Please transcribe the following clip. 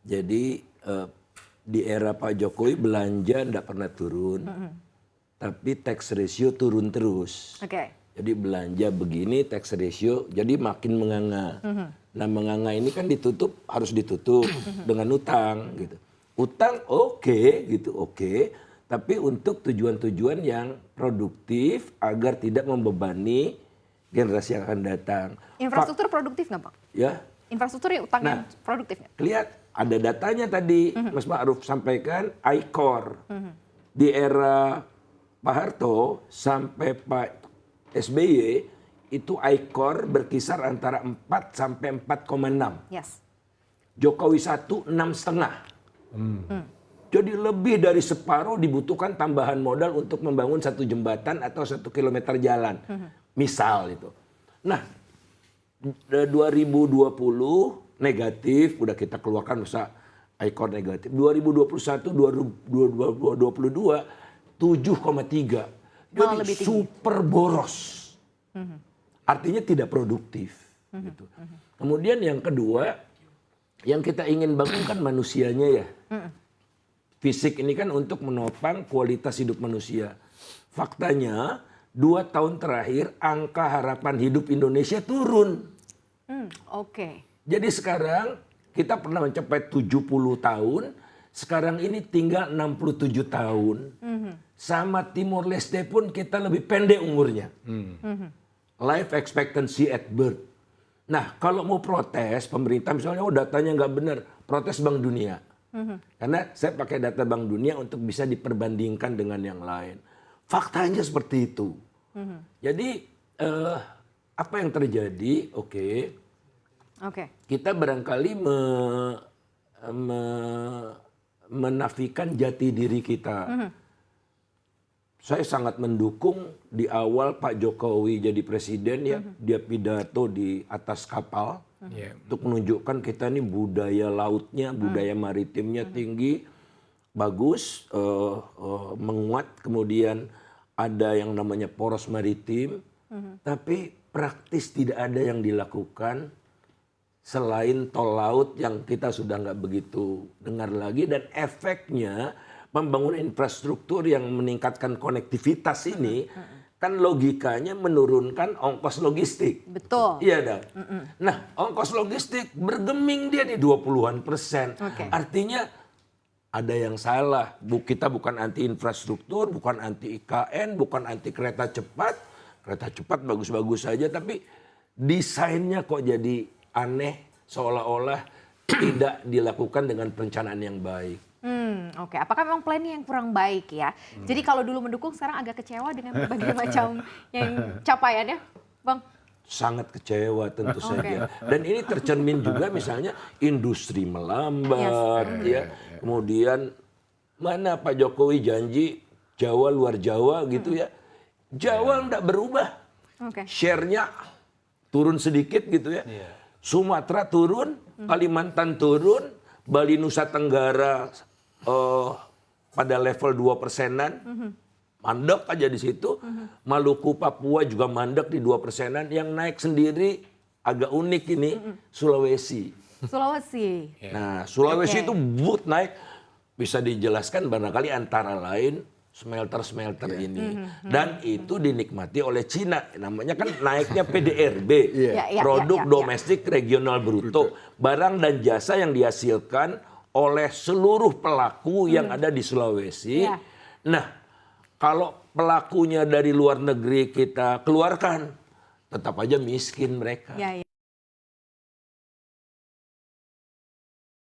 Jadi di era Pak Jokowi belanja tidak pernah turun, tapi tax ratio turun terus. Jadi belanja begini tax ratio jadi makin menganga. Nah menganga ini kan harus ditutup dengan utang gitu. Utang oke gitu oke, tapi untuk tujuan-tujuan yang produktif agar tidak membebani generasi yang akan datang. Infrastruktur produktif nggak Pak? Ya. Infrastruktur utang yang produktif nggak? Lihat ada datanya tadi Mas Ma'ruf sampaikan I-Core. Di era Pak Harto sampai Pak SBY itu I-Core berkisar antara 4 sampai 4,6. Yes. Jokowi 1 6,5. Jadi lebih dari separuh dibutuhkan tambahan modal untuk membangun satu jembatan atau 1 kilometer jalan. Misal itu. Nah, 2020 negatif, udah kita keluarkan usaha I-Core negatif. 2021, 2022, 7,3. Jadi super boros. Artinya tidak produktif. Gitu. Kemudian yang kedua, yang kita ingin bangunkan manusianya ya. Fisik ini kan untuk menopang kualitas hidup manusia. Faktanya 2 tahun terakhir angka harapan hidup Indonesia turun. Jadi sekarang kita pernah mencapai 70 tahun, sekarang ini tinggal 67 tahun. Sama Timor Leste pun kita lebih pendek umurnya. Life expectancy at birth. Nah kalau mau protes pemerintah misalnya datanya nggak benar, protes Bank Dunia. Karena saya pakai data Bank Dunia untuk bisa diperbandingkan dengan yang lain. Faktanya seperti itu. Jadi apa yang terjadi? Kita barangkali menafikan jati diri kita. Saya sangat mendukung di awal Pak Jokowi jadi presiden ya, dia pidato di atas kapal untuk menunjukkan kita ini budaya lautnya, budaya maritimnya tinggi, bagus, menguat. Kemudian ada yang namanya poros maritim, tapi praktis tidak ada yang dilakukan selain tol laut yang kita sudah nggak begitu dengar lagi, dan efeknya pembangunan infrastruktur yang meningkatkan konektivitas ini kan logikanya menurunkan ongkos logistik. Betul. Iya dong. Nah ongkos logistik bergeming dia di 20-an%. Artinya ada yang salah. Kita bukan anti infrastruktur, bukan anti IKN, bukan anti kereta cepat. Kereta cepat bagus-bagus saja, tapi desainnya kok jadi aneh, seolah-olah tidak dilakukan dengan perencanaan yang baik. Apakah memang planning yang kurang baik ya? Jadi kalau dulu mendukung, sekarang agak kecewa dengan berbagai macam yang capaiannya, Bang? Sangat kecewa tentu saja. Dan ini tercermin juga misalnya industri melambat, ya. Kemudian mana Pak Jokowi janji Jawa luar Jawa gitu ya. Jawa enggak berubah. Share-nya turun sedikit gitu ya. Sumatera turun, Kalimantan turun, Bali Nusa Tenggara pada level 2%-an, mandek aja di situ. Maluku Papua juga mandek di 2%-an. Yang naik sendiri agak unik ini Sulawesi. Nah Sulawesi itu naik, bisa dijelaskan barangkali antara lain smelter-smelter ini. Dan itu dinikmati oleh Cina. Namanya kan naiknya PDRB. Produk domestik regional bruto. Barang dan jasa yang dihasilkan oleh seluruh pelaku yang ada di Sulawesi. Nah, kalau pelakunya dari luar negeri kita keluarkan, tetap aja miskin mereka.